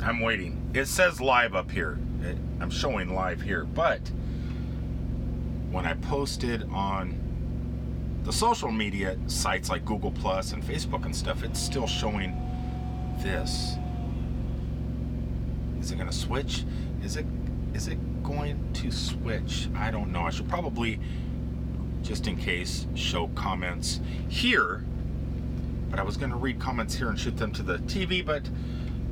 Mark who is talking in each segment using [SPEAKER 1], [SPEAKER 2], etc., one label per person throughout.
[SPEAKER 1] I'm waiting. It says live up here. I'm showing live here, but when I posted on the social media sites like Google Plus and Facebook and stuff, it's still showing this. Is it going to switch? Is it going to switch? I don't know. I should probably, just in case, show comments here. But I was going to read comments here and shoot them to the TV, but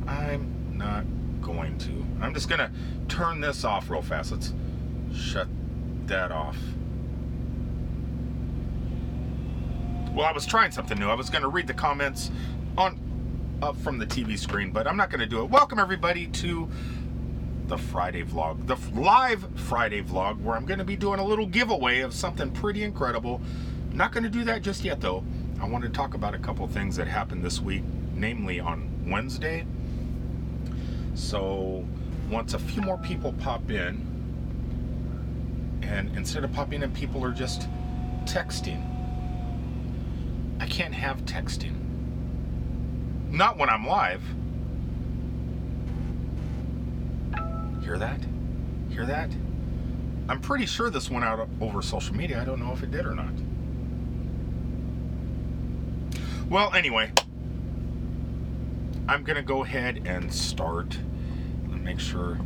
[SPEAKER 1] I'm not going to. I'm just going to turn this off real fast. Let's shut that off. Well, I was trying something new. I was going to read the comments up from the TV screen, but I'm not going to do it. Welcome everybody to the Friday vlog, the live Friday vlog, where I'm going to be doing a little giveaway of something pretty incredible. I'm not going to do that just yet, though. I want to talk about a couple things that happened this week, namely on Wednesday. So once a few more people pop in, and instead of popping in, people are just texting. I can't have texting. Not when I'm live. Hear that? Hear that? I'm pretty sure this went out over social media. I don't know if it did or not. Well, anyway, I'm going to go ahead and start. Let me make sure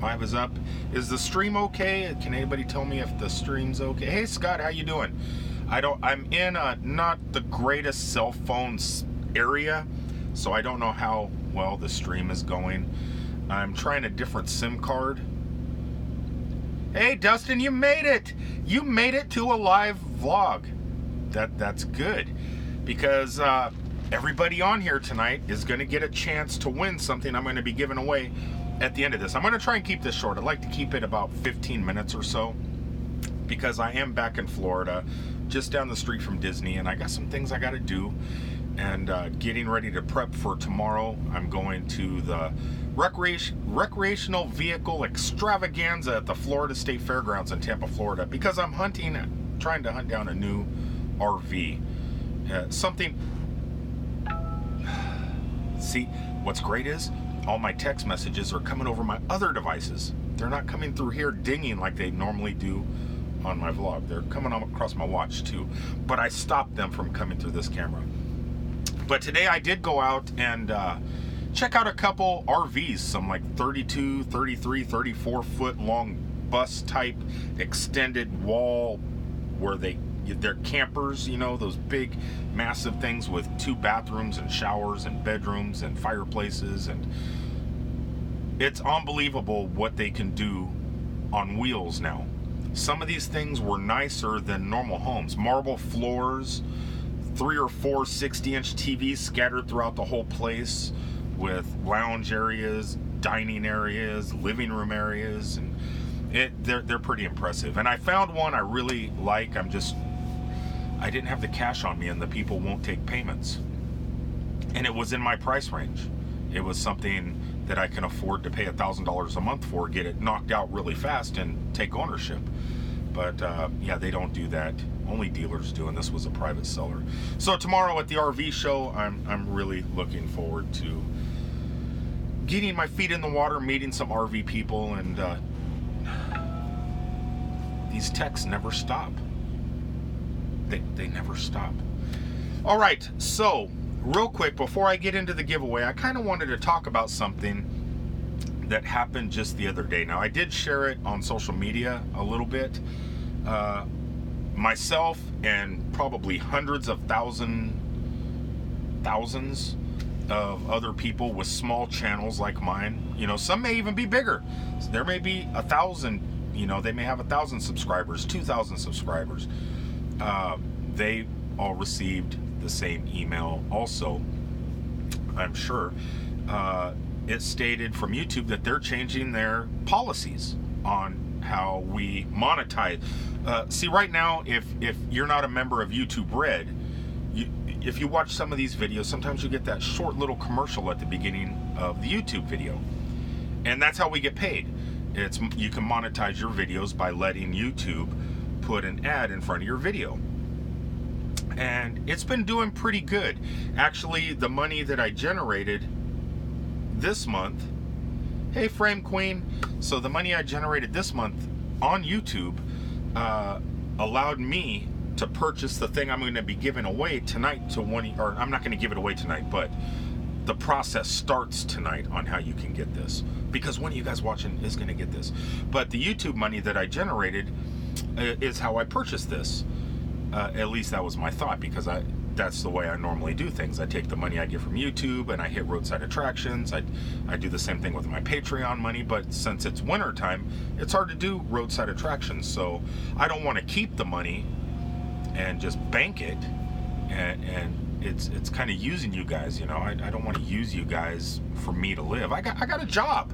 [SPEAKER 1] live is up. Is the stream okay? Can anybody tell me if the stream's okay? Hey, Scott, how you doing? I'm in a not the greatest cell phone area, so I don't know how well the stream is going. I'm trying a different SIM card. Hey, Dustin, you made it! You made it to a live vlog. That's good, because everybody on here tonight is going to get a chance to win something I'm going to be giving away at the end of this. I'm going to try and keep this short. I'd like to keep it about 15 minutes or so, because I am back in Florida, just down the street from Disney, and I got some things I got to do, and getting ready to prep for tomorrow. I'm going to the recreational vehicle extravaganza at the Florida State Fairgrounds in Tampa, Florida, because I'm trying to hunt down a new RV. Something. See, what's great is all my text messages are coming over my other devices. They're not coming through here dinging like they normally do on my vlog. They're coming across my watch too, but I stopped them from coming through this camera. But today I did go out and check out a couple RVs, some like 32, 33, 34 foot long bus type extended wall, where they're campers, you know, those big massive things with 2 bathrooms and showers and bedrooms and fireplaces, and it's unbelievable what they can do on wheels now. Some of these things were nicer than normal homes. Marble floors, 3 or 4 60-inch TVs scattered throughout the whole place, with lounge areas, dining areas, living room areas, and they're pretty impressive. And I found one I really like. I didn't have the cash on me, and the people won't take payments. And it was in my price range. It was something that I can afford to pay $1,000 a month for, get it knocked out really fast, and take ownership. But yeah, they don't do that. Only dealers do, and this was a private seller. So tomorrow at the RV show, I'm really looking forward to getting my feet in the water, meeting some RV people, and these texts never stop. They never stop. All right, so real quick, before I get into the giveaway, I kind of wanted to talk about something that happened just the other day. Now, I did share it on social media a little bit. Myself and probably hundreds of thousands of other people with small channels like mine. You know, some may even be bigger. There may be 1,000, you know, they may have 1,000 subscribers, 2,000 subscribers. They all received the same email also, I'm sure. It stated from YouTube that they're changing their policies on how we monetize. See, right now, if you're not a member of YouTube Red, if you watch some of these videos, sometimes you get that short little commercial at the beginning of the YouTube video, and that's how we get paid. You can monetize your videos by letting YouTube put an ad in front of your video, and it's been doing pretty good. Actually, the money that I generated this month, hey Frame Queen, so the money I generated this month on YouTube allowed me to purchase the thing I'm going to be giving away tonight to one, or I'm not going to give it away tonight, but the process starts tonight on how you can get this, because one of you guys watching is going to get this. But the YouTube money that I generated is how I purchased this. At least that was my thought, because that's the way I normally do things. I take the money I get from YouTube and I hit roadside attractions. I do the same thing with my Patreon money, but since it's winter time, it's hard to do roadside attractions. So I don't want to keep the money and just bank it, and it's kind of using you guys, you know. I don't want to use you guys for me to live. I got a job.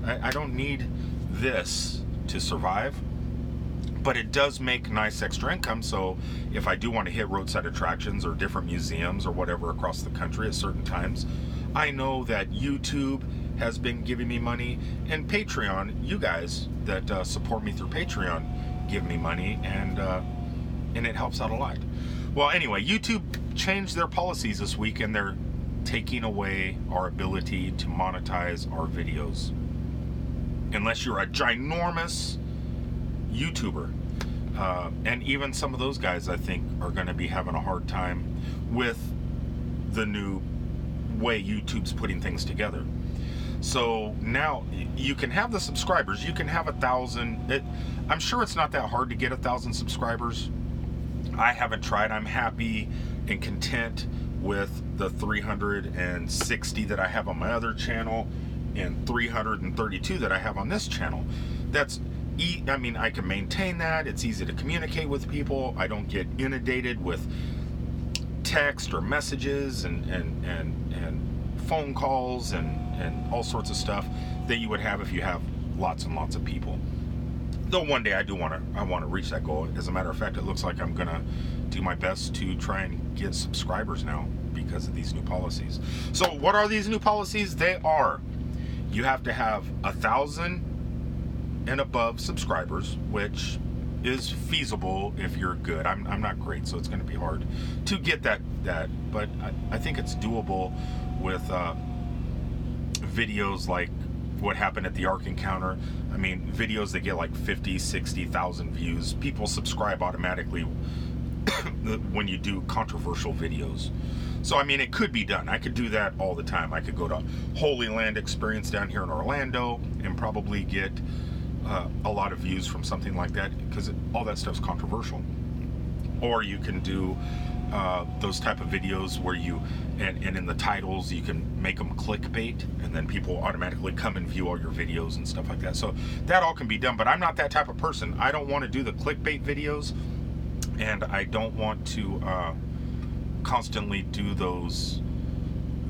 [SPEAKER 1] I don't need this to survive. But it does make nice extra income, so if I do want to hit roadside attractions or different museums or whatever across the country at certain times, I know that YouTube has been giving me money, and Patreon, you guys that support me through Patreon give me money, and it helps out a lot. Well, anyway, YouTube changed their policies this week, and they're taking away our ability to monetize our videos. Unless you're a ginormous YouTuber, and even some of those guys I think are going to be having a hard time with the new way YouTube's putting things together. So now you can have the subscribers, you can have 1,000. I'm sure it's not that hard to get 1,000 subscribers. I haven't tried. I'm happy and content with the 360 that I have on my other channel and 332 that I have on this channel. I mean, I can maintain that. It's easy to communicate with people. I don't get inundated with text or messages and phone calls and all sorts of stuff that you would have if you have lots and lots of people. Though one day I want to reach that goal. As a matter of fact, it looks like I'm gonna do my best to try and get subscribers now because of these new policies. So what are these new policies? They are, you have to have 1,000 and above subscribers, which is feasible if you're good. I'm not great, so it's going to be hard to get that, but I think it's doable with videos like what happened at the Ark Encounter. I mean, videos that get like 50, 60,000 views. People subscribe automatically when you do controversial videos. So, I mean, it could be done. I could do that all the time. I could go to Holy Land Experience down here in Orlando and probably get a lot of views from something like that, because all that stuff's controversial. Or you can do those type of videos where you, and in the titles, you can make them clickbait, and then people automatically come and view all your videos and stuff like that. So that all can be done, but I'm not that type of person. I don't want to do the clickbait videos, and I don't want to constantly do those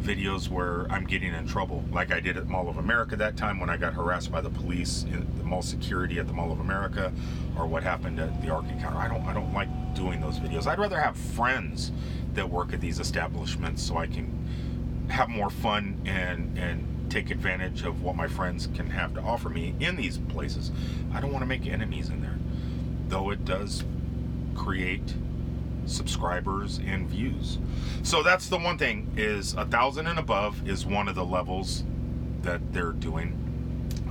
[SPEAKER 1] videos where I'm getting in trouble, like I did at Mall of America that time when I got harassed by the police in the mall security at the Mall of America, or what happened at the Ark Encounter. I don't like doing those videos. I'd rather have friends that work at these establishments so I can have more fun and take advantage of what my friends can have to offer me in these places. I don't want to make enemies in there, though it does create subscribers and views. So that's the one thing, is 1,000 and above is one of the levels that they're doing.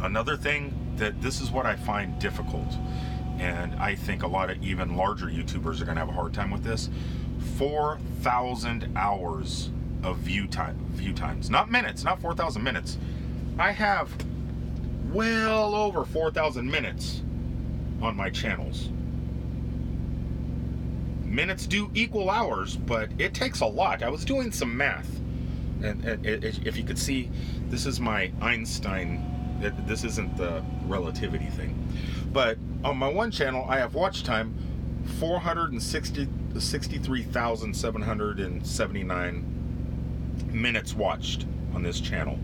[SPEAKER 1] Another thing, that this is what I find difficult, and I think a lot of even larger YouTubers are going to have a hard time with this: 4,000 hours of view times, not minutes, not 4,000 minutes. I have well over 4,000 minutes on my channels. Minutes do equal hours, but it takes a lot. I was doing some math, and if you could see, this is my Einstein. This isn't the relativity thing, but on my one channel I have watch time 463,779 minutes watched on this channel.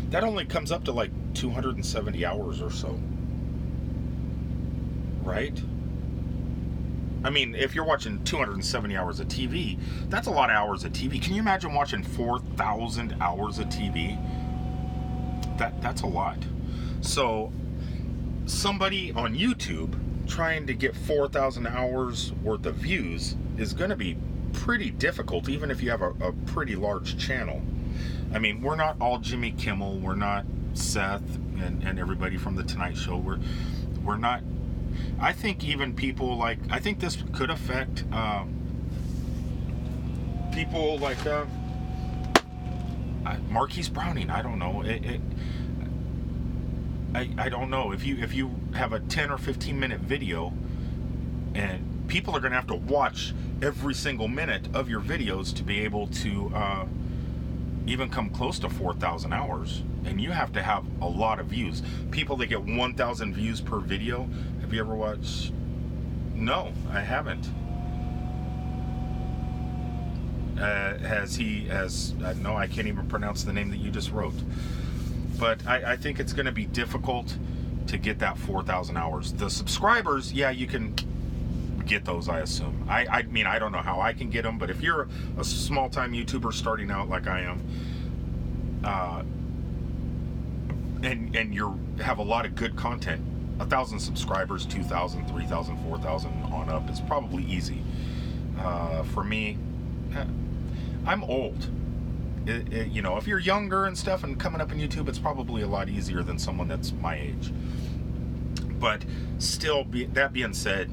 [SPEAKER 1] That only comes up to like 270 hours or so, right? I mean, if you're watching 270 hours of TV, that's a lot of hours of TV. Can you imagine watching 4,000 hours of TV? That's a lot. So somebody on YouTube trying to get 4,000 hours worth of views is going to be pretty difficult, even if you have a pretty large channel. I mean, we're not all Jimmy Kimmel. We're not Seth and everybody from the Tonight Show. We're not. I think even people like, I think this could affect people like Marquise Browning. I don't know. I don't know. If you have a 10 or 15 minute video, and people are going to have to watch every single minute of your videos to be able to even come close to 4,000 hours, and you have to have a lot of views. People that get 1,000 views per video. Have you ever watched? No, I haven't. No, I can't even pronounce the name that you just wrote. But I think it's going to be difficult to get that 4,000 hours. The subscribers, yeah, you can get those, I assume. I mean, I don't know how I can get them, but if you're a small-time YouTuber starting out like I am, and you have a lot of good content, 1,000 subscribers, 2,000, 3,000, 4,000 on up is probably easy. For me, I'm old. You know, if you're younger and stuff and coming up in YouTube, it's probably a lot easier than someone that's my age. But still, that being said,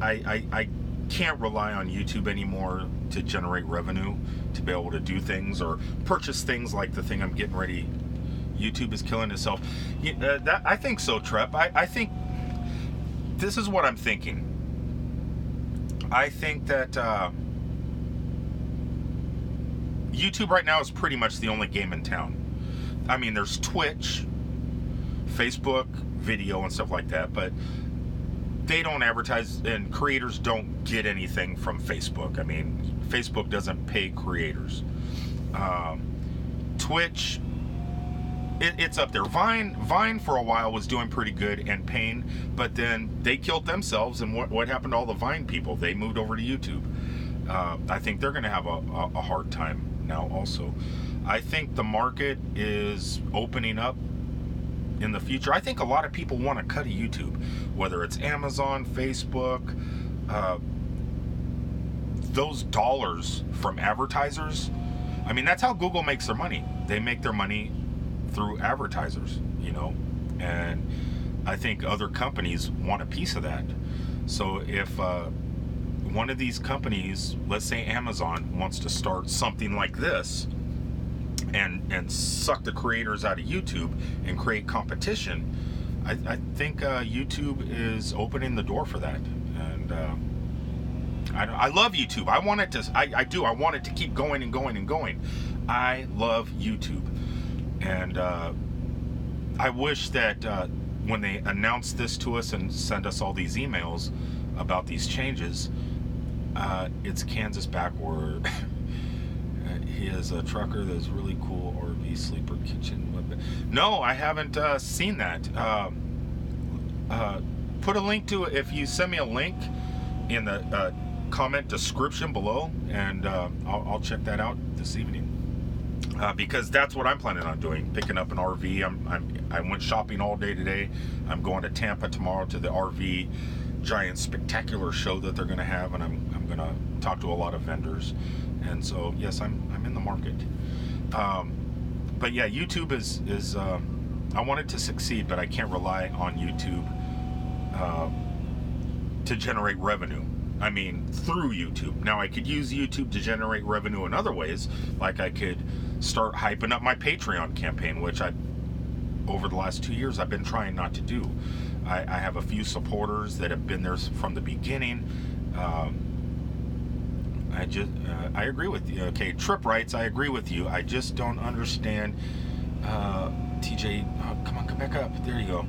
[SPEAKER 1] I can't rely on YouTube anymore to generate revenue, to be able to do things or purchase things like the thing I'm getting ready. YouTube is killing itself. I think so, Trep. I think this is what I'm thinking. I think that YouTube right now is pretty much the only game in town. I mean, there's Twitch, Facebook, video, and stuff like that, but they don't advertise, and creators don't get anything from Facebook. I mean, Facebook doesn't pay creators. Twitch, it's up there. Vine for a while was doing pretty good and paying, but then they killed themselves, and what happened to all the Vine people? They moved over to YouTube. I think they're going to have a hard time now also. I think the market is opening up in the future. I think a lot of people want to cut of YouTube, whether it's Amazon, Facebook, those dollars from advertisers. I mean, that's how Google makes their money. They make their money through advertisers, you know, and I think other companies want a piece of that. So if one of these companies, let's say Amazon, wants to start something like this and suck the creators out of YouTube and create competition, I think YouTube is opening the door for that. And I love YouTube. I want it to. I do. I want it to keep going and going and going. I love YouTube, and I wish that when they announce this to us and send us all these emails about these changes, it's Kansas backward. He is a trucker that's really cool RV sleeper kitchen. No, I haven't seen that. Put a link to it. If you send me a link in the comment description below, and I'll check that out this evening. Because that's what I'm planning on doing, picking up an RV. I went shopping all day today. I'm going to Tampa tomorrow to the RV giant spectacular show that they're going to have, and I'm going to talk to a lot of vendors. And so yes, I'm in the market. But yeah, YouTube is I want it to succeed, but I can't rely on YouTube to generate revenue. I mean, through YouTube. Now, I could use YouTube to generate revenue in other ways, like I could start hyping up my Patreon campaign, which over the last 2 years, I've been trying not to do. I have a few supporters that have been there from the beginning. I agree with you. Okay, Trip writes, I agree with you. I just don't understand. TJ, come on, come back up. There you go.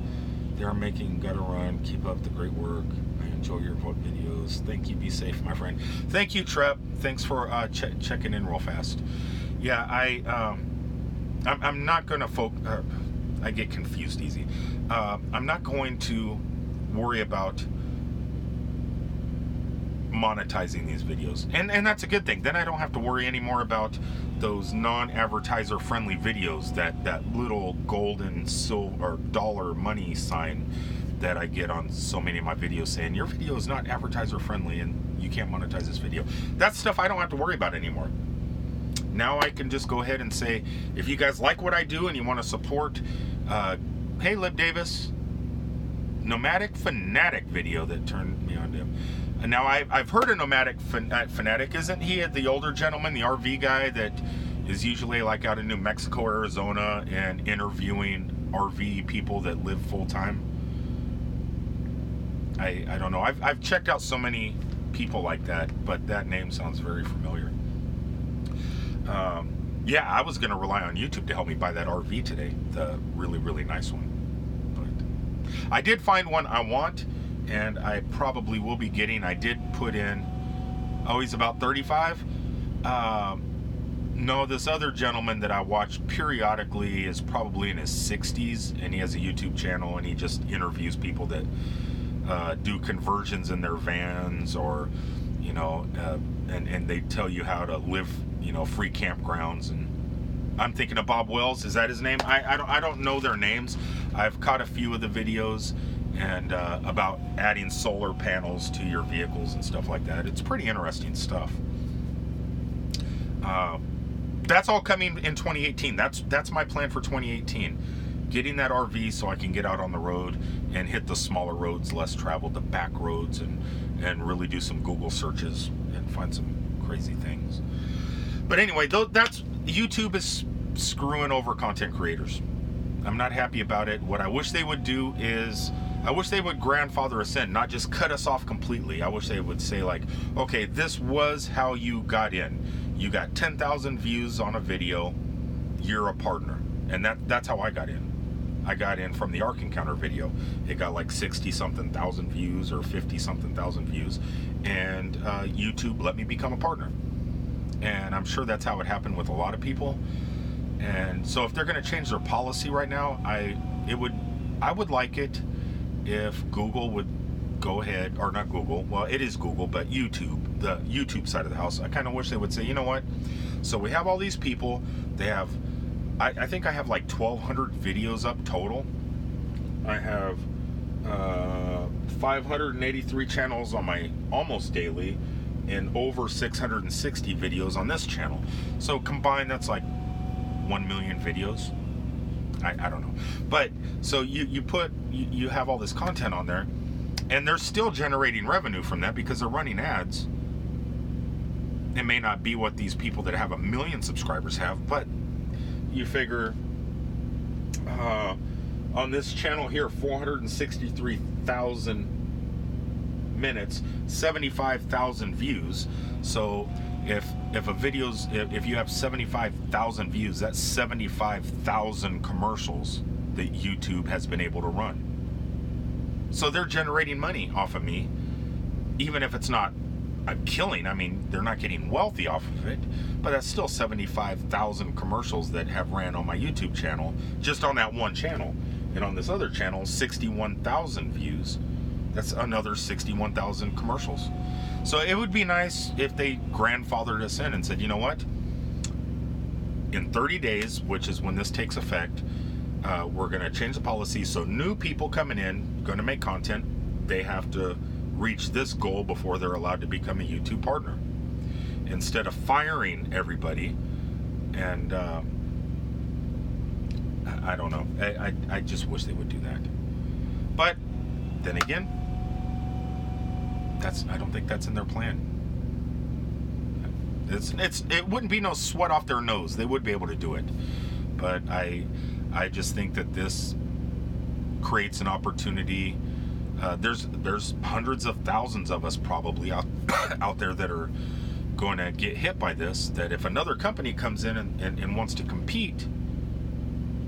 [SPEAKER 1] They're making gutter run. Keep up the great work. I enjoy your videos. Thank you. Be safe, my friend. Thank you, Trep. Thanks for checking in real fast. Yeah, I'm not going to I get confused easy. I'm not going to worry about monetizing these videos, and that's a good thing. Then I don't have to worry anymore about those non-advertiser friendly videos, that little golden silver or dollar money sign that I get on so many of my videos saying your video is not advertiser friendly and you can't monetize this video. That stuff I don't have to worry about anymore. now I can just go ahead and say, if you guys like what I do and you want to support, hey, Lib Davis, Nomadic Fanatic video that turned me on to him. And now I've heard of Nomadic Fanatic. Isn't he the older gentleman, the RV guy that is usually like out in New Mexico, Arizona, and interviewing RV people that live full time? I don't know. I've checked out so many people like that, but that name sounds very familiar. Yeah, I was going to rely on YouTube to help me buy that RV today, the really, really nice one. But I did find one I want, and I probably will be getting. I did put in, oh, he's about 35. No, this other gentleman that I watch periodically is probably in his 60s, and he has a YouTube channel, and he just interviews people that do conversions in their vans, or you know, and they tell you how to live, you know, free campgrounds. And I'm thinking of Bob Wells. Is that his name? I don't know their names. I've caught a few of the videos, and about adding solar panels to your vehicles and stuff like that. It's pretty interesting stuff. That's all coming in 2018. That's my plan for 2018. Getting that RV so I can get out on the road and hit the smaller roads, less traveled, the back roads, and really do some Google searches and find some crazy things. But anyway, that's YouTube is screwing over content creators. I'm not happy about it. What I wish they would do is, I wish they would grandfather us in, not just cut us off completely. I wish they would say like, okay, this was how you got in. You got 10,000 views on a video, you're a partner. And that's how I got in. I got in from the Ark Encounter video. It got like 60-something thousand views or 50-something thousand views. And YouTube let me become a partner. And I'm sure that's how it happened with a lot of people. And so if they're going to change their policy right now, I would like it if Google would go ahead, or not Google, well, it is Google, but YouTube, the YouTube side of the house. I kind of wish they would say, you know what? So we have all these people. They have, I think I have like 1,200 videos up total. I have 583 channels on my almost daily, and over 660 videos on this channel. So combined, that's like 1 million videos. I don't know. But so you have all this content on there, and they're still generating revenue from that because they're running ads. It may not be what these people that have 1 million subscribers have, but you figure on this channel here, 463,000 minutes, 75,000 views. So if you have 75,000 views, that's 75,000 commercials that YouTube has been able to run. So they're generating money off of me, even if it's not a killing. I mean, they're not getting wealthy off of it, but that's still 75,000 commercials that have ran on my YouTube channel, just on that one channel. And on this other channel, 61,000 views. That's another 61,000 commercials. So it would be nice if they grandfathered us in and said, you know what? In 30 days, which is when this takes effect, we're going to change the policy. So new people coming in, going to make content, they have to reach this goal before they're allowed to become a YouTube partner. Instead of firing everybody. And I don't know. I just wish they would do that. But then again, I don't think that's in their plan. It wouldn't be no sweat off their nose. They would be able to do it. But I just think that this creates an opportunity. There's hundreds of thousands of us probably out there that are going to get hit by this, that if another company comes in and wants to compete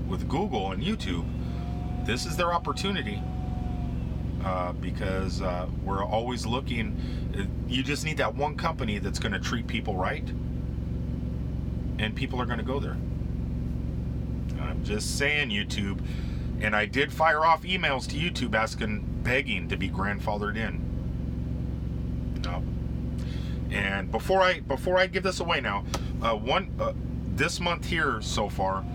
[SPEAKER 1] with Google and YouTube, this is their opportunity. Because we're always looking. You just need that one company that's going to treat people right, and people are going to go there. I'm just saying, YouTube. And I did fire off emails to YouTube begging to be grandfathered in. And before I give this away now, this month here so far,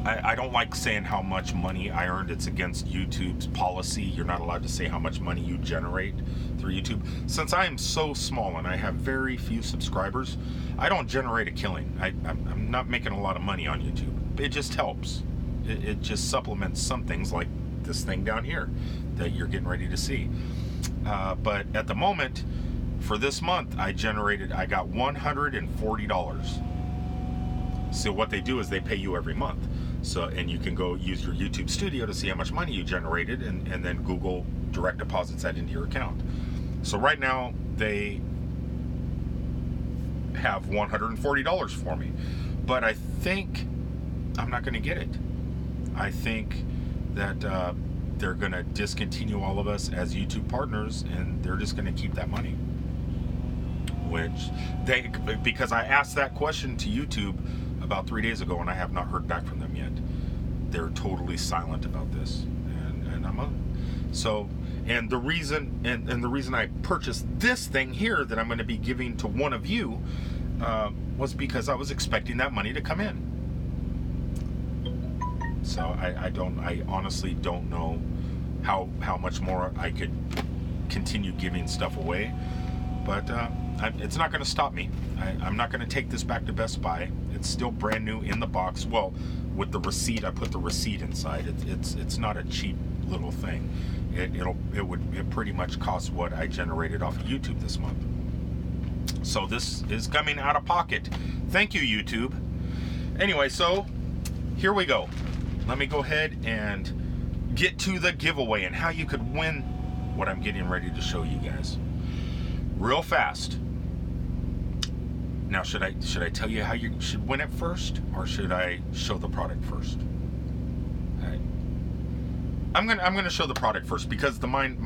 [SPEAKER 1] I don't like saying how much money I earned. It's against YouTube's policy. You're not allowed to say how much money you generate through YouTube. Since I am so small and I have very few subscribers, I don't generate a killing. I'm not making a lot of money on YouTube. It just helps. It just supplements some things like this thing down here that you're getting ready to see. But at the moment, for this month, I got $140. So what they do is they pay you every month. So, and you can go use your YouTube Studio to see how much money you generated, and then Google direct deposits that into your account. So right now they have $140 for me, but I think I'm not going to get it. I think that they're going to discontinue all of us as YouTube partners, and they're just going to keep that money. Because I asked that question to YouTube about 3 days ago, and I have not heard back from them yet. They're totally silent about this, and the reason I purchased this thing here that I'm going to be giving to one of you was because I was expecting that money to come in. So I honestly don't know how much more I could continue giving stuff away, but it's not going to stop me. I'm not going to take this back to Best Buy. It's still brand new in the box. Well, with the receipt, I put the receipt inside. It's not a cheap little thing. It pretty much costs what I generated off of YouTube this month. So this is coming out of pocket. Thank you, YouTube. Anyway, so here we go. Let me go ahead and get to the giveaway and how you could win what I'm getting ready to show you guys real fast. Now, should I tell you how you should win it first, or should I show the product first? I'm gonna show the product first, because the mind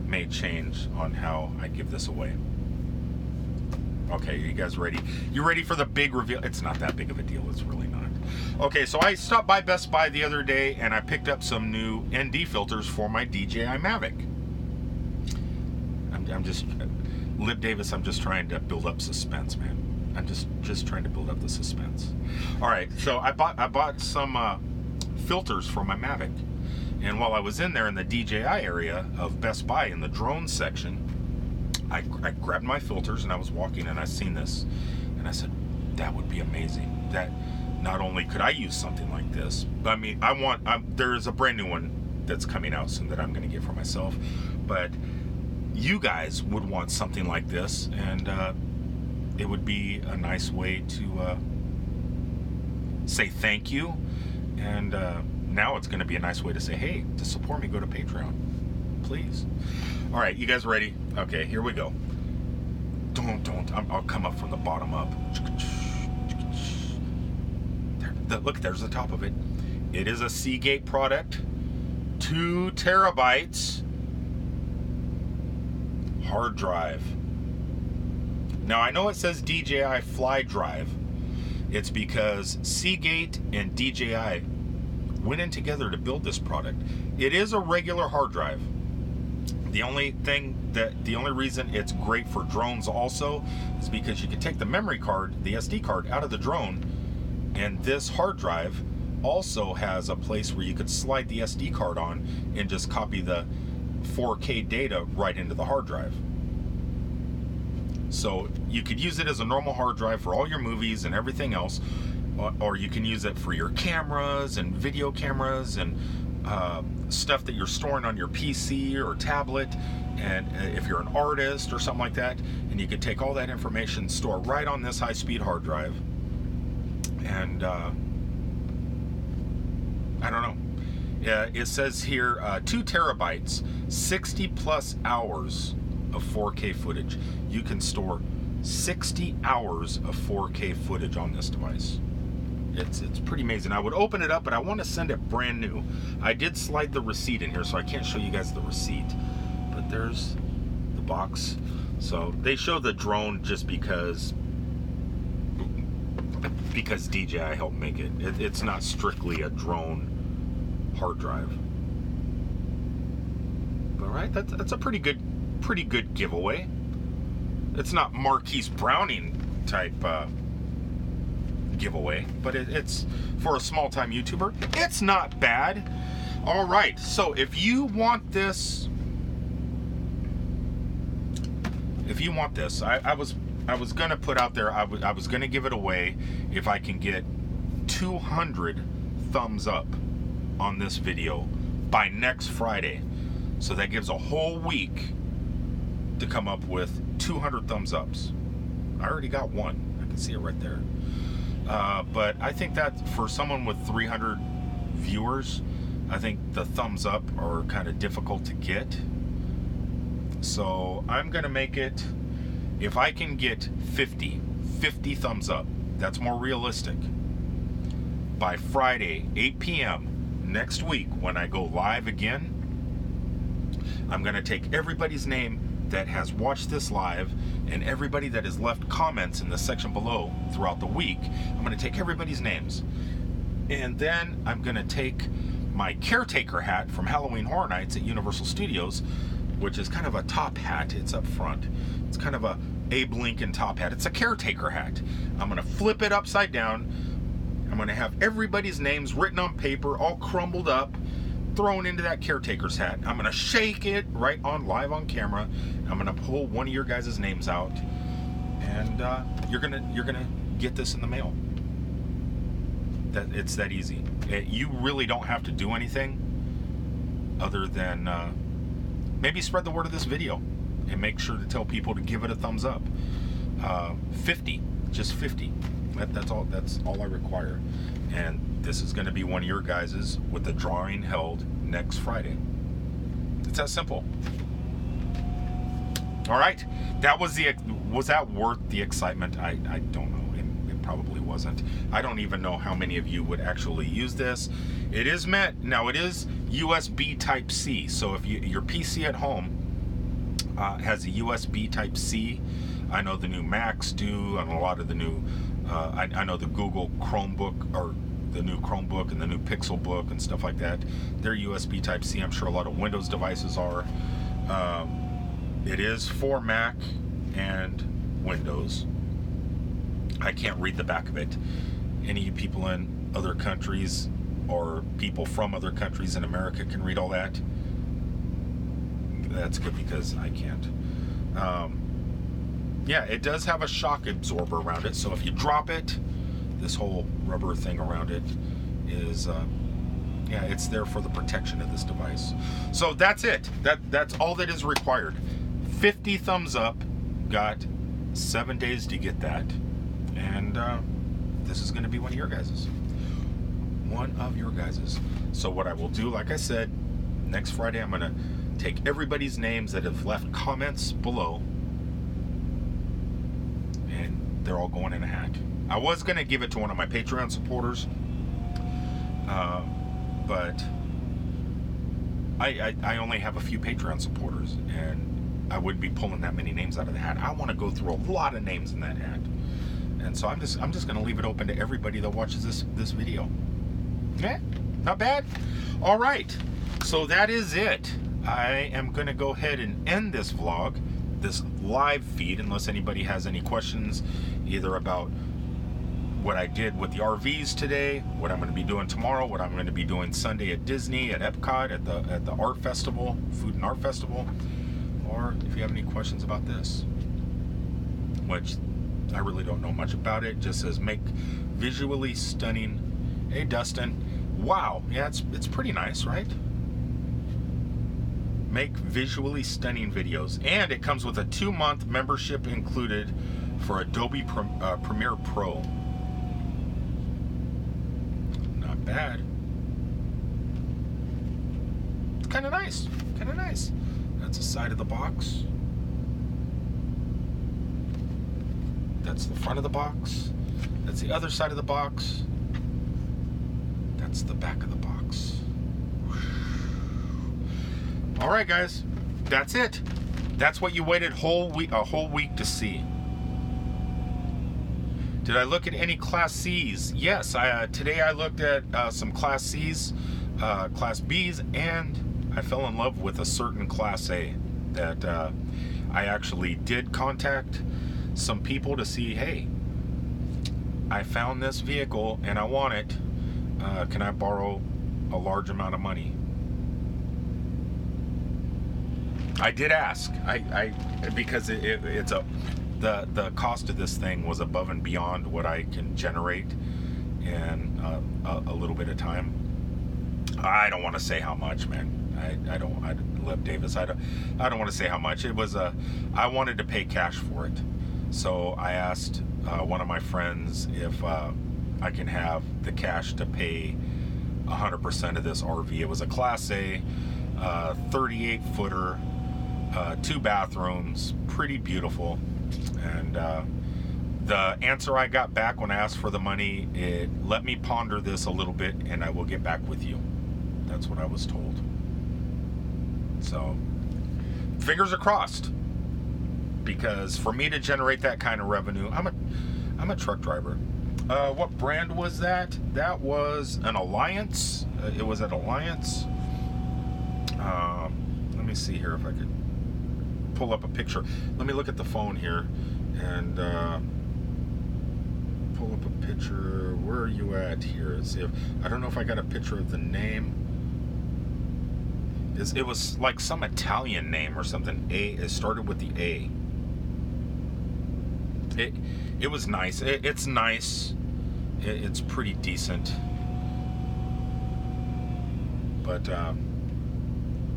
[SPEAKER 1] may change on how I give this away. Okay, you guys ready? You ready for the big reveal? It's not that big of a deal. It's really not. Okay, so I stopped by Best Buy the other day and I picked up some new ND filters for my DJI Mavic. I'm just, Lib Davis, I'm just trying to build up suspense, man. I'm just trying to build up the suspense. All right, so I bought some filters for my Mavic. And while I was in there in the DJI area of Best Buy in the drone section, I grabbed my filters and I was walking and I seen this and I said, that would be amazing. That not only could I use something like this, but I mean, there's a brand new one that's coming out soon that I'm going to get for myself, but you guys would want something like this, and it would be a nice way to say thank you, and now it's going to be a nice way to say, hey, to support me, go to Patreon, please. All right, you guys ready? Okay, here we go. I'll come up from the bottom up. Look, there's the top of it. It is a Seagate product, 2 terabytes hard drive. Now, I know it says DJI Fly Drive. It's because Seagate and DJI went in together to build this product. It is a regular hard drive. The only reason it's great for drones also is because you can take the memory card, the SD card, out of the drone, and this hard drive also has a place where you could slide the SD card on and just copy the 4K data right into the hard drive. So you could use it as a normal hard drive for all your movies and everything else, or you can use it for your cameras and video cameras and stuff that you're storing on your PC or tablet, and if you're an artist or something like that, and you could take all that information, store it right on this high-speed hard drive, and I don't know. It says here 2 terabytes, 60 plus hours of 4K footage. You can store 60 hours of 4K footage on this device. It's pretty amazing. I would open it up, but I want to send it brand new. I did slide the receipt in here, so I can't show you guys the receipt, but there's the box. So they show the drone just because DJI helped make it. It's not strictly a drone hard drive. All right, that's a pretty good giveaway. It's not Marquise Browning type giveaway, but it's for a small-time YouTuber. It's not bad. All right, so if you want this, I was gonna put out there, I was gonna give it away if I can get 200 thumbs up on this video by next Friday. So that gives a whole week to come up with 200 thumbs ups. I already got one. I can see it right there. But I think that for someone with 300 viewers, I think the thumbs up are kind of difficult to get. So I'm gonna make it, if I can get 50 thumbs up, that's more realistic, by Friday 8 p.m. next week when I go live again, I'm gonna take everybody's name that has watched this live and everybody that has left comments in the section below throughout the week. I'm gonna take everybody's names, and then I'm gonna take my caretaker hat from Halloween Horror Nights at Universal Studios, which is kind of a top hat. It's up front. It's kind of a Abe Lincoln top hat. It's a caretaker hat. I'm gonna flip it upside down. I'm gonna have everybody's names written on paper, all crumbled up, thrown into that caretaker's hat. I'm gonna shake it right on live on camera. I'm gonna pull one of your guys' names out, and you're gonna get this in the mail. It's that easy. You really don't have to do anything other than maybe spread the word of this video and make sure to tell people to give it a thumbs up. 50, just 50. That's all I require. And this is going to be one of your guys's with the drawing held next Friday. It's that simple. All right, was that worth the excitement? I don't know. It probably wasn't. I don't even know how many of you would actually use this. It is meant, now it is USB Type-C, so if your PC at home has a USB Type-C, I know the new Macs do, and a lot of the new, I know the Google Chromebook, or the new Chromebook and the new Pixel Book and stuff like that, they're USB Type-C. I'm sure a lot of Windows devices are. It is for Mac and Windows. I can't read the back of it. Any of you people in other countries or people from other countries in America can read all that. That's good, because I can't. Yeah, it does have a shock absorber around it, so if you drop it, this whole rubber thing around it is, yeah, it's there for the protection of this device. So that's it. That's all that is required. 50 thumbs up. Got 7 days to get that. And this is going to be one of your guys's. One of your guys's. So what I will do, like I said, next Friday I'm going to take everybody's names that have left comments below, and they're all going in a hat. I was going to give it to one of my Patreon supporters, but I only have a few Patreon supporters, and I wouldn't be pulling that many names out of the hat. I want to go through a lot of names in that hat, and so I'm just going to leave it open to everybody that watches this video. Yeah, not bad. All right, so that is it. I am going to go ahead and end this vlog, this live feed, unless anybody has any questions either about what I did with the RVs today, what I'm going to be doing tomorrow, what I'm going to be doing Sunday at Disney, at Epcot, at the art festival, food and art festival, or if you have any questions about this, which I really don't know much about it. Just says make visually stunning. Hey Dustin, wow, yeah, it's pretty nice, right? Make visually stunning videos, and it comes with a 2-month membership included for Adobe Premiere Pro. Not bad. It's kind of nice. Kind of nice. That's the side of the box. That's the front of the box. That's the other side of the box. That's the back of the box. All right, guys, that's it. That's what you waited a whole week to see. Did I look at any Class C's? Yes, today I looked at some Class C's, Class B's, and I fell in love with a certain Class A that I actually did contact some people to see, hey, I found this vehicle and I want it. Can I borrow a large amount of money? I did ask. I because the cost of this thing was above and beyond what I can generate in a little bit of time. I don't want to say how much, man. I Lib Davis. I don't want to say how much. It was I wanted to pay cash for it, so I asked one of my friends if I can have the cash to pay 100% of this RV. It was a Class A, 38 footer, 2 bathrooms, pretty beautiful. And the answer I got back when I asked for the money, it let me ponder this a little bit and I will get back with you. That's what I was told. So fingers are crossed, because for me to generate that kind of revenue, I'm a truck driver. What brand was that? That was an Alliance. It was an Alliance. Let me see here if I could pull up a picture. Let me look at the phone here and pull up a picture. Where are you at here? Let's see if I don't know if I got a picture of the name. It was like some Italian name or something. It started with the A. It was nice. It's nice. It's pretty decent. But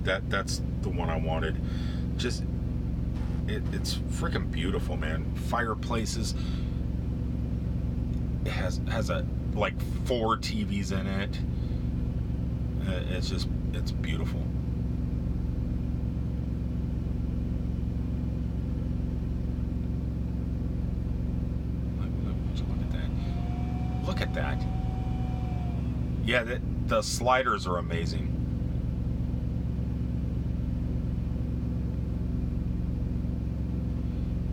[SPEAKER 1] that's the one I wanted. Just it's freaking beautiful, man. Fireplaces. It has a like 4 TVs in it. It's beautiful. Look at that. Yeah, the sliders are amazing.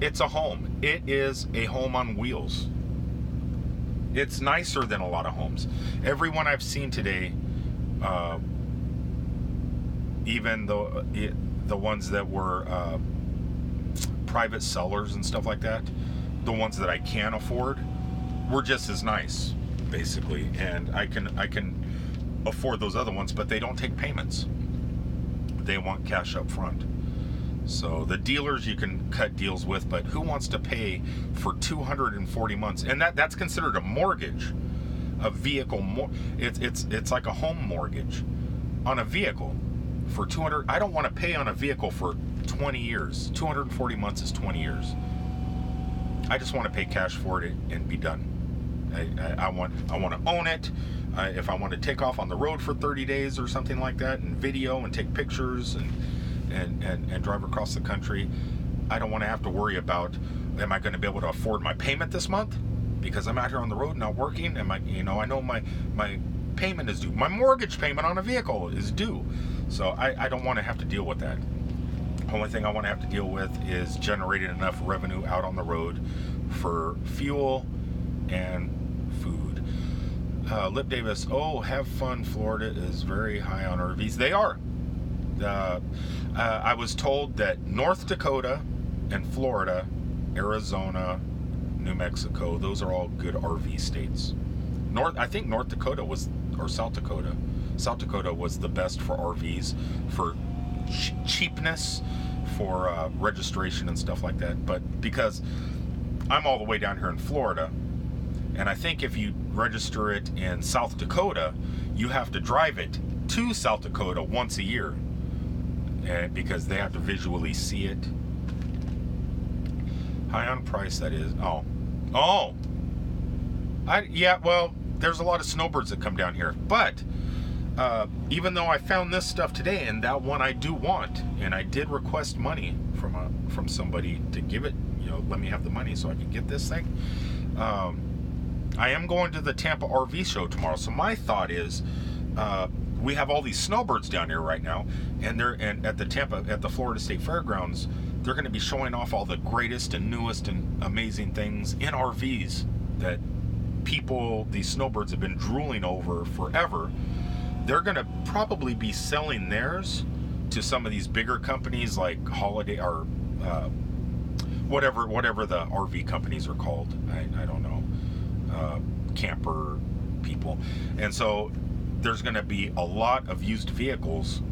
[SPEAKER 1] It's a home. It is a home on wheels. It's nicer than a lot of homes. Everyone I've seen today, even the ones that were private sellers and stuff like that, the ones that I can afford, were just as nice, basically. And I can afford those other ones, but they don't take payments. They want cash up front. So the dealers you can cut deals with, but who wants to pay for 240 months? And that's considered a mortgage, a vehicle. It's like a home mortgage on a vehicle for 200. I don't want to pay on a vehicle for 20 years. 240 months is 20 years. I just want to pay cash for it and be done. I want to own it. If I want to take off on the road for 30 days or something like that, and video and take pictures and drive across the country, I don't want to have to worry about, am I going to be able to afford my payment this month because I'm out here on the road not working? I know my payment is due. My mortgage payment on a vehicle is due. So I don't want to have to deal with that. Only thing I want to have to deal with is generating enough revenue out on the road for fuel and food. Lip Davis, oh, have fun. Florida is very high on RVs. They are. I was told that North Dakota and Florida, Arizona, New Mexico, those are all good RV states. I think North Dakota or South Dakota. South Dakota was the best for RVs, for cheapness, for registration and stuff like that. But because I'm all the way down here in Florida, and I think if you register it in South Dakota, you have to drive it to South Dakota once a year, because they have to visually see it. High on price, that is. Oh. Yeah, well, there's a lot of snowbirds that come down here. But even though I found this stuff today, and that one I do want, and I did request money from somebody to give it, let me have the money so I can get this thing. I am going to the Tampa RV show tomorrow. So my thought is, we have all these snowbirds down here right now, and at the Florida State Fairgrounds, they're going to be showing off all the greatest and newest and amazing things in RVs that these snowbirds have been drooling over forever. They're going to probably be selling theirs to some of these bigger companies like Holiday or whatever the RV companies are called. I don't know. camper people. And so there's going to be a lot of used vehicles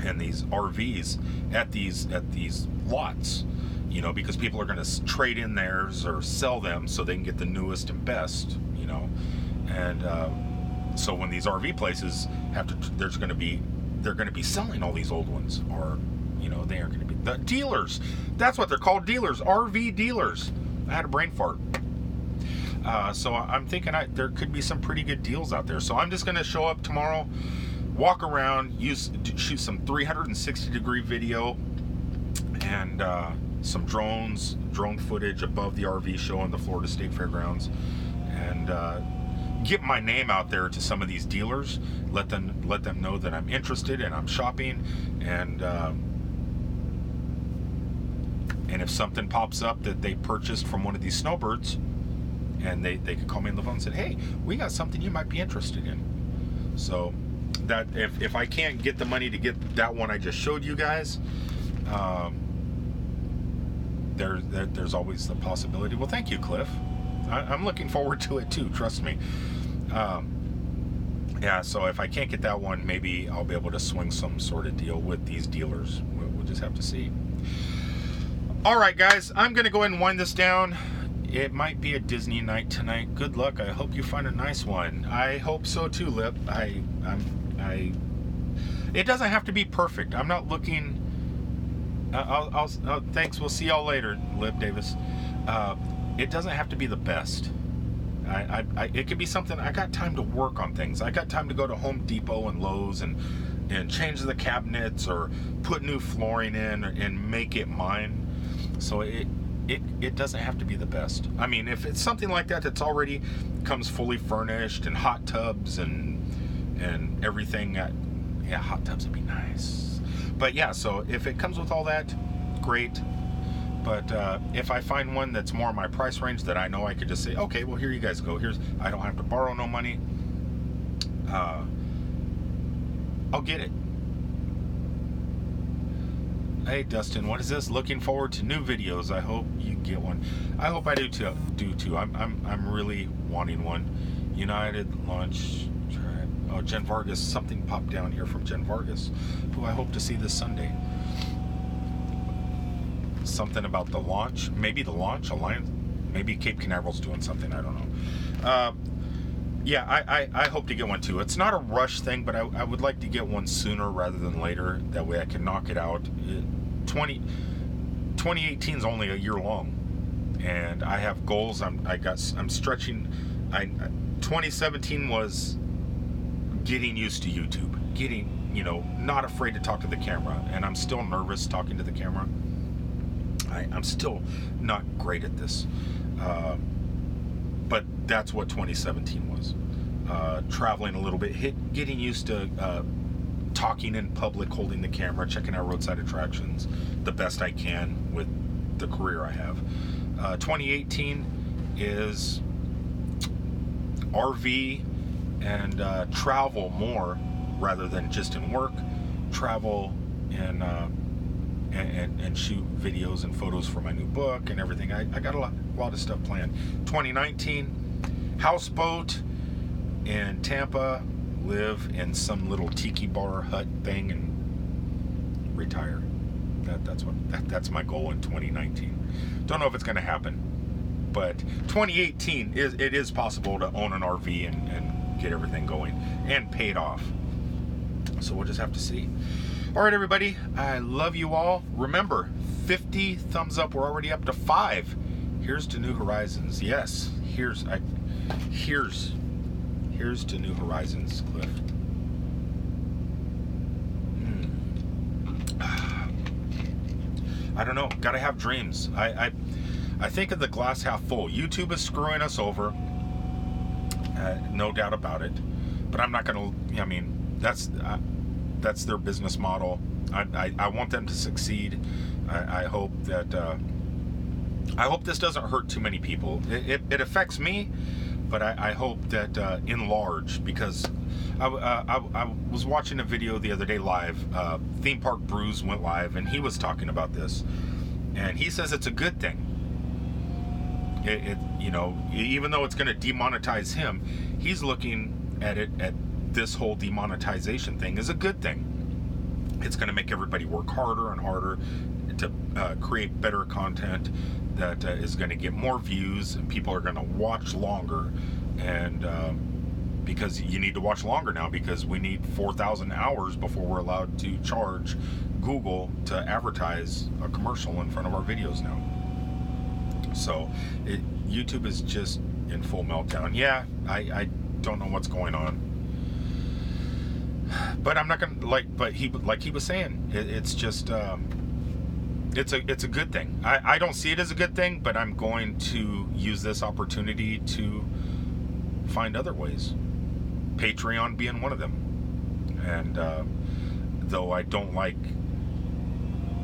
[SPEAKER 1] and these RVs at these lots, you know, because people are going to trade in theirs or sell them so they can get the newest and best, you know. And so when these RV places have to, they're going to be selling all these old ones, or, you know, they are going to be the dealers. That's what they're called, dealers, RV dealers. I had a brain fart. So I'm thinking there could be some pretty good deals out there. So I'm just going to show up tomorrow, walk around, shoot some 360-degree video, and some drone footage above the RV show on the Florida State Fairgrounds, and get my name out there to some of these dealers. Let them know that I'm interested and I'm shopping, and if something pops up that they purchased from one of these snowbirds, and they could call me on the phone and say, hey, we got something you might be interested in. So that if I can't get the money to get that one I just showed you guys, there's always the possibility. Well, thank you, Cliff. I'm looking forward to it too, trust me. Yeah, so if I can't get that one, maybe I'll be able to swing some sort of deal with these dealers. We'll just have to see. All right, guys, I'm going to go ahead and wind this down. It might be a Disney night tonight. Good luck. I hope you find a nice one. I hope so too, Lip. It doesn't have to be perfect. I'm not looking. Thanks. We'll see y'all later, Lip Davis. It doesn't have to be the best. It could be something. I got time to work on things. I got time to go to Home Depot and Lowe's and change the cabinets or put new flooring in and make it mine. So it doesn't have to be the best. I mean, if it's something like that that's already comes fully furnished and hot tubs and everything, yeah, hot tubs would be nice. But yeah, so if it comes with all that, great. But if I find one that's more in my price range that I know I could just say, okay, well, here you guys go. I don't have to borrow no money. I'll get it. Hey Dustin, what is this? Looking forward to new videos. I hope you get one. I hope I do too. I'm really wanting one. United launch. Oh, Jen Vargas. Something popped down here from Jen Vargas, who I hope to see this Sunday. Something about the launch. Maybe the launch alliance. Maybe Cape Canaveral's doing something. I don't know. Yeah, I hope to get one too. It's not a rush thing, but I would like to get one sooner rather than later. That way I can knock it out. 2018 is only a year long, and I have goals. I'm stretching. 2017 was getting used to YouTube, getting, you know, not afraid to talk to the camera, and I'm still nervous talking to the camera. I'm still not great at this. But that's what 2017 was. Traveling a little bit, getting used to talking in public, holding the camera, checking out roadside attractions the best I can with the career I have. 2018 is RV and travel more rather than just in work. Travel and shoot videos and photos for my new book and everything. I got a lot of stuff planned. 2019, houseboat in Tampa, live in some little tiki bar hut thing and retire. That's my goal in 2019. Don't know if it's going to happen, but 2018 is possible to own an RV and get everything going and paid off. So we'll just have to see. All right, everybody, I love you all. Remember, 50 thumbs up. We're already up to 5. Here's to New Horizons. Yes, here's to New Horizons, Cliff. I don't know. Gotta have dreams. I think of the glass half full. YouTube is screwing us over, no doubt about it. But I'm not gonna. I mean, that's their business model. I want them to succeed. I hope that. I hope this doesn't hurt too many people. It affects me, but I hope that in large, because I was watching a video the other day live. Theme Park Brews went live, and he was talking about this, and he says it's a good thing. you know, even though it's going to demonetize him, he's looking at it, at this whole demonetization thing, as a good thing. It's going to make everybody work harder and harder to create better content that is going to get more views, and people are going to watch longer. And because you need to watch longer now, because we need 4,000 hours before we're allowed to charge Google to advertise a commercial in front of our videos now. So YouTube is just in full meltdown. Yeah, I don't know what's going on, but I'm not gonna but he was saying, it's just it's a good thing. I don't see it as a good thing, but I'm going to use this opportunity to find other ways, Patreon being one of them. And though I don't like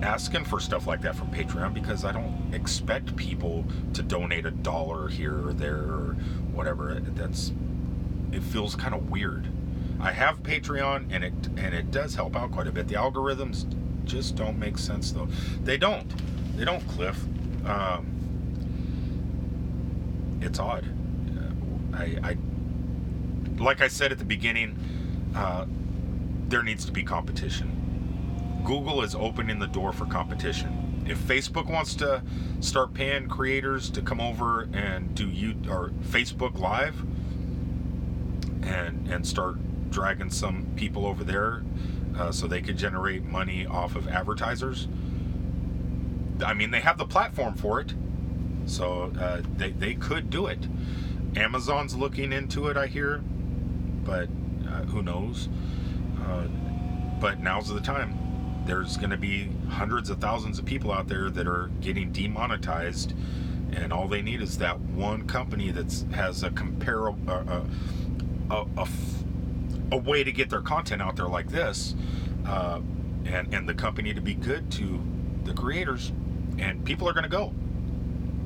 [SPEAKER 1] asking for stuff like that from Patreon, because I don't expect people to donate $1 here or there or whatever. It feels kind of weird. I have Patreon, and it does help out quite a bit. The algorithms just don't make sense, though. They don't, Cliff. It's odd. I like I said at the beginning, there needs to be competition. Google is opening the door for competition. If Facebook wants to start paying creators to come over and do Facebook Live and start dragging some people over there so they could generate money off of advertisers, I mean, they have the platform for it, so they could do it. Amazon's looking into it, I hear, but who knows? But now's the time. There's going to be hundreds of thousands of people out there that are getting demonetized, and all they need is that one company that has a comparable, a way to get their content out there like this, and the company to be good to the creators, and people are going to go.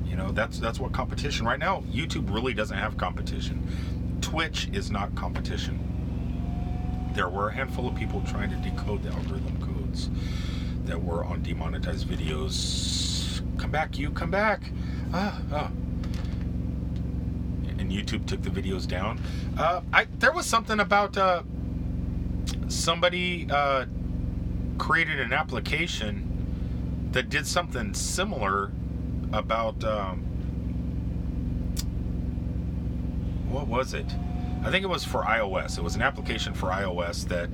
[SPEAKER 1] You know, that's what competition right now. YouTube really doesn't have competition. Twitch is not competition. There were a handful of people trying to decode the algorithm codes that were on demonetized videos. Come back, you, come back. And YouTube took the videos down. There was something about somebody created an application that did something similar about what was it? I think it was for iOS. It was an application for iOS that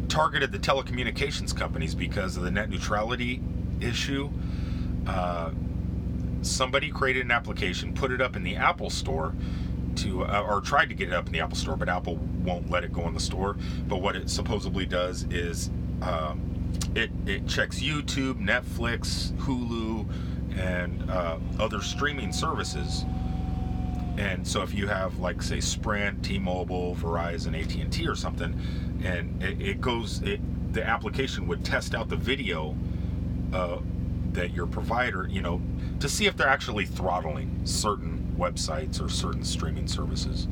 [SPEAKER 1] targeted the telecommunications companies because of the net neutrality issue. Somebody created an application, put it up in the Apple Store or tried to get it up in the Apple Store, but Apple won't let it go in the store. But what it supposedly does is it checks YouTube, Netflix, Hulu, and other streaming services. And so if you have, like, say, Sprint, T-Mobile, Verizon, AT&T or something, and the application would test out the video that your provider, you know, to see if they're actually throttling certain websites or certain streaming services.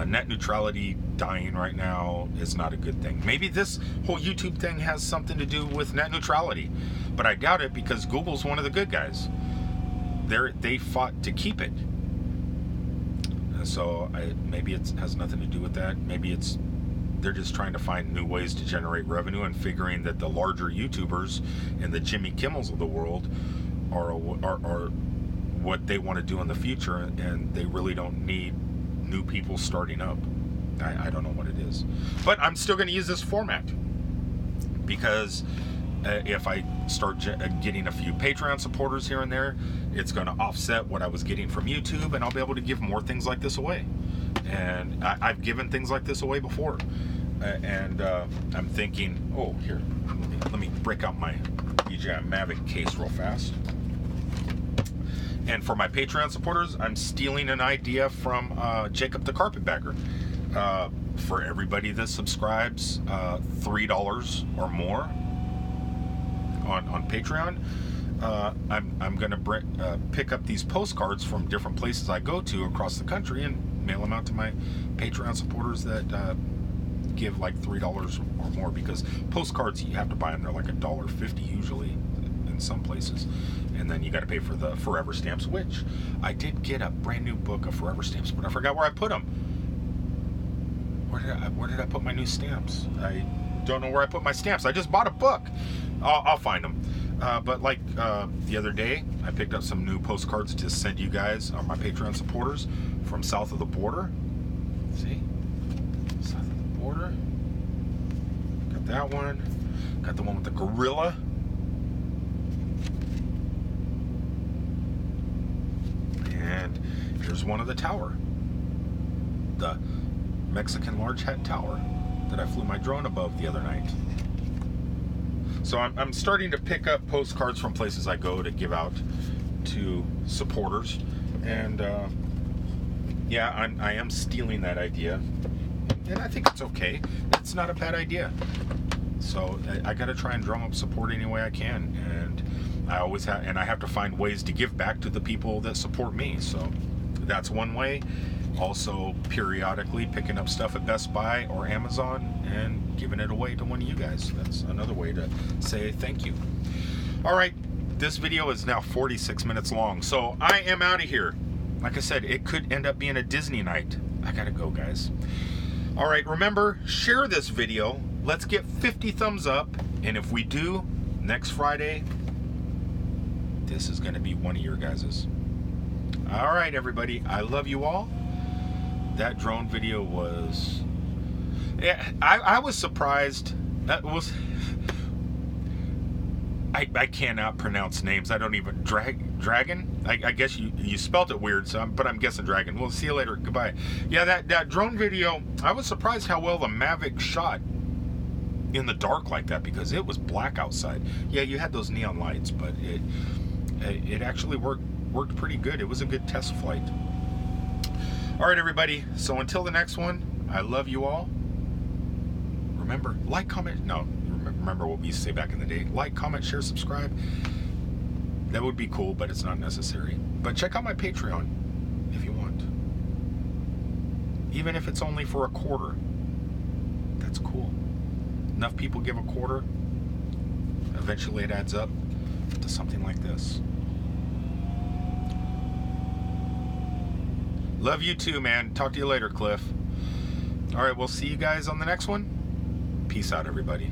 [SPEAKER 1] Net neutrality dying right now is not a good thing. Maybe this whole YouTube thing has something to do with net neutrality, but I doubt it, because Google's one of the good guys. They fought to keep it. So maybe it has nothing to do with that. Maybe they're just trying to find new ways to generate revenue, and figuring that the larger YouTubers and the Jimmy Kimmels of the world are what they want to do in the future, and they really don't need new people starting up. I don't know what it is, but I'm still going to use this format, because if I start getting a few Patreon supporters here and there, it's going to offset what I was getting from YouTube, and I'll be able to give more things like this away. And I've given things like this away before, and I'm thinking, oh, here, let me break out my DJI Mavic case real fast. And for my Patreon supporters, I'm stealing an idea from Jacob the Carpetbagger. For everybody that subscribes $3 or more on Patreon, I'm going to pick up these postcards from different places I go to across the country and mail them out to my Patreon supporters that give like $3 or more, because postcards, you have to buy them, they're like $1.50 usually in some places. And then you got to pay for the forever stamps, which I did get a brand new book of forever stamps, but I forgot where I put them. Where did I put my new stamps? I don't know where I put my stamps. I just bought a book. I'll find them. But like the other day, I picked up some new postcards to send you guys, my Patreon supporters, from south of the border. See? South of the border. Got that one. Got the one with the gorilla. And here's one of the tower. The Mexican large hat tower that I flew my drone above the other night. So I'm starting to pick up postcards from places I go to give out to supporters. And yeah, I am stealing that idea. And I think it's okay. It's not a bad idea. So I got to try and drum up support any way I can. And I always have, and I have to find ways to give back to the people that support me. So that's one way. Also, periodically picking up stuff at Best Buy or Amazon and giving it away to one of you guys. That's another way to say thank you. All right, this video is now 46 minutes long, so I am out of here. Like I said, it could end up being a Disney night. I gotta go, guys. All right, remember, share this video. Let's get 50 thumbs up, and if we do, next Friday, this is gonna be one of your guys's. All right, everybody, I love you all. That drone video was, yeah, I was surprised. That was, I cannot pronounce names. I don't even, Dragon? I guess you spelt it weird, so but I'm guessing Dragon. We'll see you later. Goodbye. Yeah, that drone video, I was surprised how well the Mavic shot in the dark like that, because it was black outside. Yeah, you had those neon lights, but it actually worked pretty good. It was a good test flight. All right, everybody. So until the next one, I love you all. Remember, like, comment. No, remember what we used to say back in the day. Like, comment, share, subscribe. That would be cool, but it's not necessary. But check out my Patreon if you want. Even if it's only for $0.25. That's cool. Enough people give $0.25. Eventually it adds up to something like this. Love you too, man. Talk to you later, Cliff. All right, we'll see you guys on the next one. Peace out, everybody.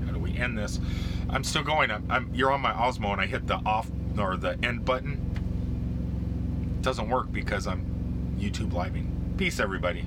[SPEAKER 1] How do we end this? I'm still going. You're on my Osmo, and I hit the off or the end button. It doesn't work because I'm YouTube living. Peace, everybody.